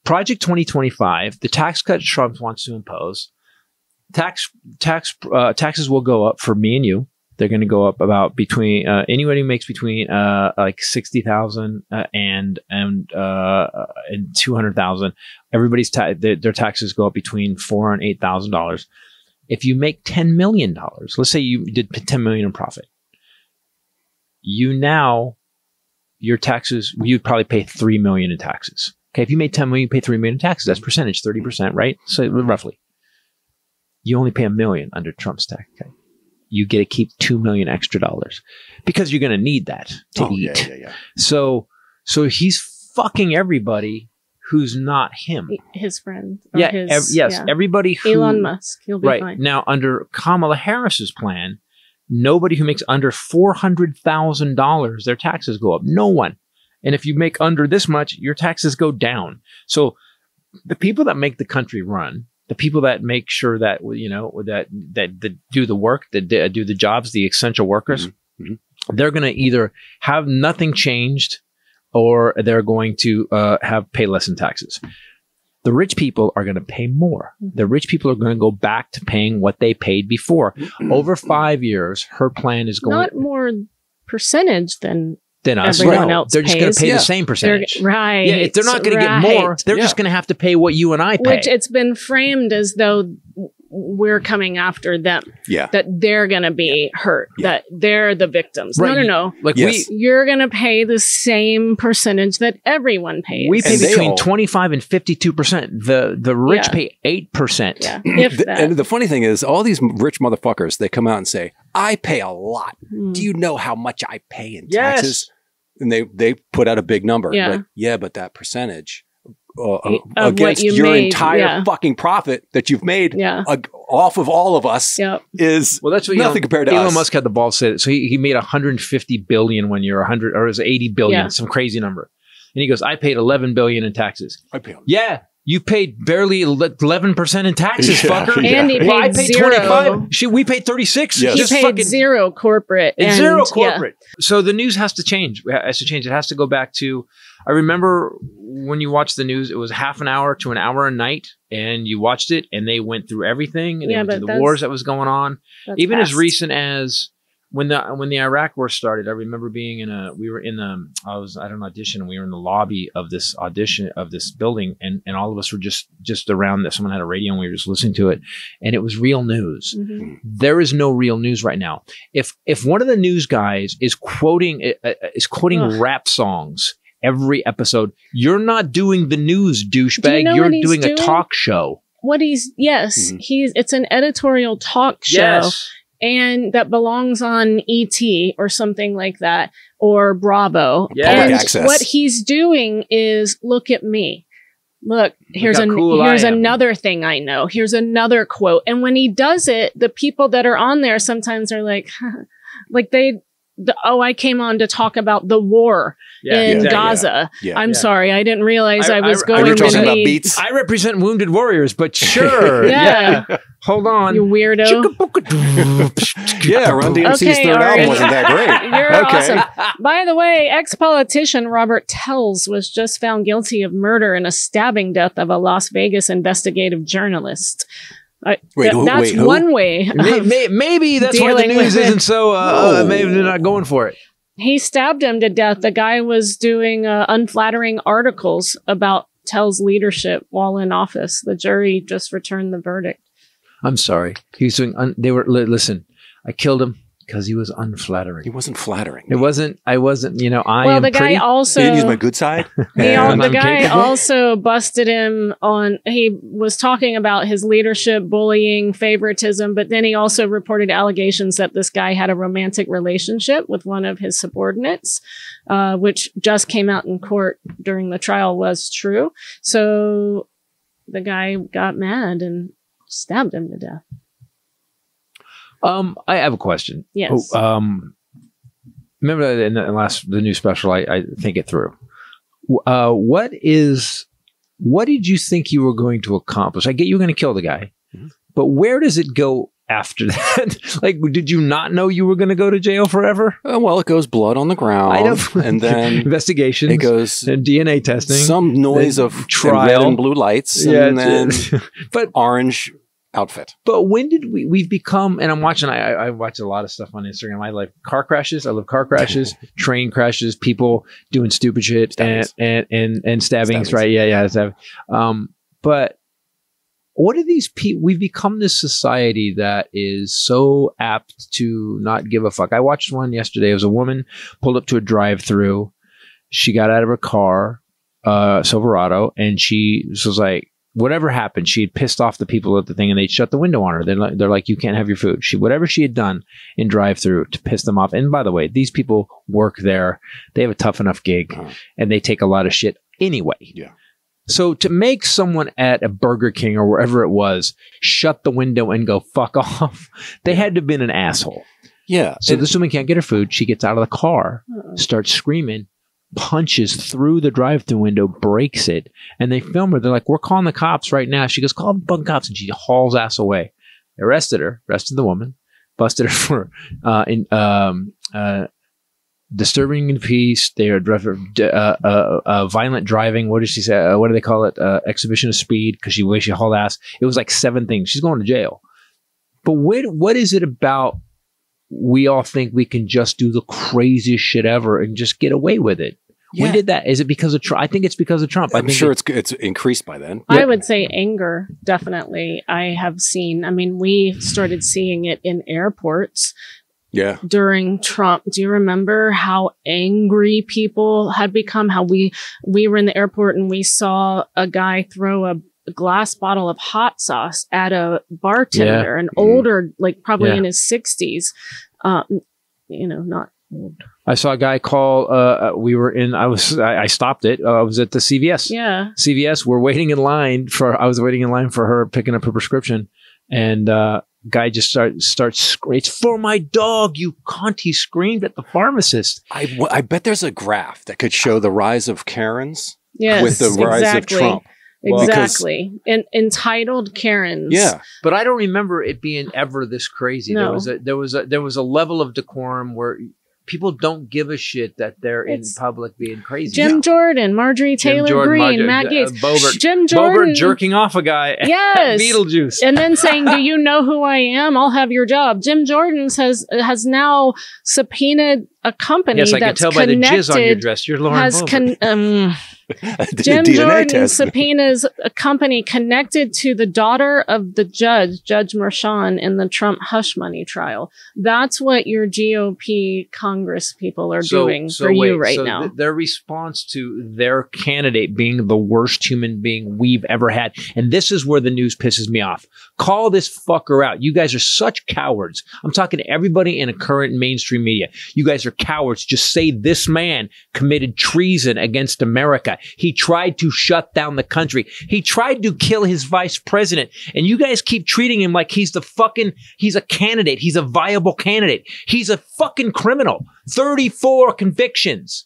Project 2025, the tax cut Trump wants to impose, taxes will go up for me and you. They're going to go up about between anybody who makes between like 60,000 and 200,000. Everybody's their taxes go up between $4,000 and $8,000. If you make $10 million, let's say you did $10 million in profit, your taxes, you'd probably pay $3 million in taxes. Okay, if you made $10 million, you pay $3 million in taxes. That's percentage, 30%, right? So roughly, you only pay $1 million under Trump's tax. Okay. You get to keep $2 million extra dollars because you're going to need that to eat. Yeah. So he's fucking everybody who's not him. His friend. Everybody who... Elon Musk. He'll be fine. Now, under Kamala Harris's plan, nobody who makes under $400,000, their taxes go up. No one. And if you make under this much, your taxes go down. So the people that make the country run, the people that make sure that, you know, that do the work, that do the jobs, the essential workers, they're going to either have nothing changed or they're going to pay less in taxes. The rich people are going to pay more. The rich people are going to go back to paying what they paid before. Over 5 years, her plan is going... Not more percentage than us. Everyone else they're just going to pay the pays. same percentage. Right. Yeah, if they're not going to get more, they're just going to have to pay what you and I pay. Which it's been framed as though we're coming after them. Yeah. That they're going to be hurt. Yeah. That they're the victims. Right. No. Like you're going to pay the same percentage that everyone pays. We pay between 25 and 52%. The rich pay 8%. Yeah. And the funny thing is, all these rich motherfuckers, they come out and say, I pay a lot. Do you know how much I pay in taxes? And they put out a big number. Yeah. Like, but that percentage against your entire fucking profit that you've made off of all of us is that's what, nothing compared to us. Elon Musk had the balls to say it. So he made 150 billion one year, 100 or it was 80 billion, some crazy number. And he goes, I paid 11 billion in taxes. I paid. Yeah. You paid barely 11% in taxes, fucker. And he paid I paid 25. We paid 36. Yes. He paid zero corporate. And zero corporate. So the news has to change. It has to change. It has to go back to, I remember when you watched the news, it was half an hour to an hour a night. And you watched it and they went through everything. And they went through the wars that was going on. Even as recent as when the Iraq war started, I remember being I was at an audition and we were in the lobby of this building and all of us were just around that. Someone had a radio and we were just listening to it and it was real news. There is no real news right now. If one of the news guys is quoting rap songs every episode, you're not doing the news, douchebag. You're doing a talk show. It's an editorial talk show. Yes. And that belongs on ET or something like that, or Bravo. Public access. What he's doing is, look at me. Look, here's another thing I know. Here's another quote. And when he does it, the people that are on there sometimes are like, I came on to talk about the war in Gaza. I'm sorry, I didn't realize I was going to be. I represent wounded warriors, but sure. Hold on. You weirdo. Run DMC's third album wasn't that great. You're awesome. By the way, ex-politician Robert Tells was just found guilty of murder and a stabbing death of a Las Vegas investigative journalist. That's one way. Maybe that's why the news isn't so. Maybe they're not going for it. He stabbed him to death. The guy was doing unflattering articles about Tell's leadership while in office. The jury just returned the verdict. I'm sorry. He was doing. Listen, I killed him because he was unflattering. He wasn't flattering. It wasn't. I wasn't. You know. The guy also. He didn't use my good side. The guy also busted him on. He was talking about his leadership, bullying, favoritism, but then he also reported allegations that this guy had a romantic relationship with one of his subordinates, which just came out in court during the trial was true. So the guy got mad and stabbed him to death. I have a question. Yes. Remember in the new special, I think it through. What did you think you were going to accomplish? I get you were going to kill the guy, but where does it go after that? Like, did you not know you were going to go to jail forever? Well, it goes blood on the ground. I know. And then investigations. It goes and DNA testing. Some noise of trial. Red and blue lights. Yeah, and then but orange outfit. But when did we've become, and I'm watching, I watch a lot of stuff on Instagram. I like car crashes. I love car crashes, train crashes, people doing stupid shit and stabbings, right? Yeah. But what are these people? We've become this society that is so apt to not give a fuck. I watched one yesterday. It was a woman pulled up to a drive-through. She got out of her car, Silverado, and she was like, whatever happened, she had pissed off the people at the thing and they'd shut the window on her. They're like, you can't have your food. Whatever she had done in drive-through to piss them off. And by the way, these people work there. They have a tough enough gig and they take a lot of shit anyway. Yeah. So to make someone at a Burger King or wherever it was shut the window and go fuck off, they had to have been an asshole. Yeah. So this woman can't get her food. She gets out of the car, starts screaming, punches through the drive-through window, breaks it, and they film her. They're like, we're calling the cops right now. She goes, call the fucking cops, and she hauls ass away. They arrested the woman, busted her for disturbing the peace. They are violent driving. What did she say? What do they call it? Exhibition of speed, because she hauled ass. It was like 7 things. She's going to jail. But what is it about we all think we can just do the craziest shit ever and just get away with it? Yeah. When did that? Is it because of Trump? I think it's because of Trump. I'm sure it's increased by then. I would say anger, definitely. I have seen, I mean, we started seeing it in airports. Yeah. During Trump. Do you remember how angry people had become? How we were in the airport and we saw a guy throw a glass bottle of hot sauce at a bartender, an older, like probably in his 60s. Not old. I saw a guy call, I stopped it. I was at the CVS. Yeah. CVS, I was waiting in line for her picking up her prescription. And, guy just starts screaming, "It's for my dog, you cunt." He screamed at the pharmacist. I bet there's a graph that could show the rise of Karens with the rise of Trump. Exactly. Entitled Karens. Yeah. But I don't remember it being ever this crazy. No. There was a level of decorum where people don't give a shit that they're in public being crazy. Jim Jordan, Marjorie Taylor Greene, Matt Gaetz, Jim Jordan jerking off a guy. Yes, Beetlejuice, and then saying, "Do you know who I am? I'll have your job." Jim Jordan has now subpoenaed a company I can tell by the jizz on your dress. You're Lauren Boebert. Jim Jordan subpoenas a company connected to the daughter of the Judge Merchan, in the Trump hush money trial. That's what your GOP Congress people are doing you right now. Their response to their candidate being the worst human being we've ever had. And this is where the news pisses me off. Call this fucker out. You guys are such cowards. I'm talking to everybody in a current mainstream media. You guys are cowards. Just say this man committed treason against America. He tried to shut down the country. He tried to kill his vice president. And you guys keep treating him like he's a candidate. He's a viable candidate. He's a fucking criminal. 34 convictions.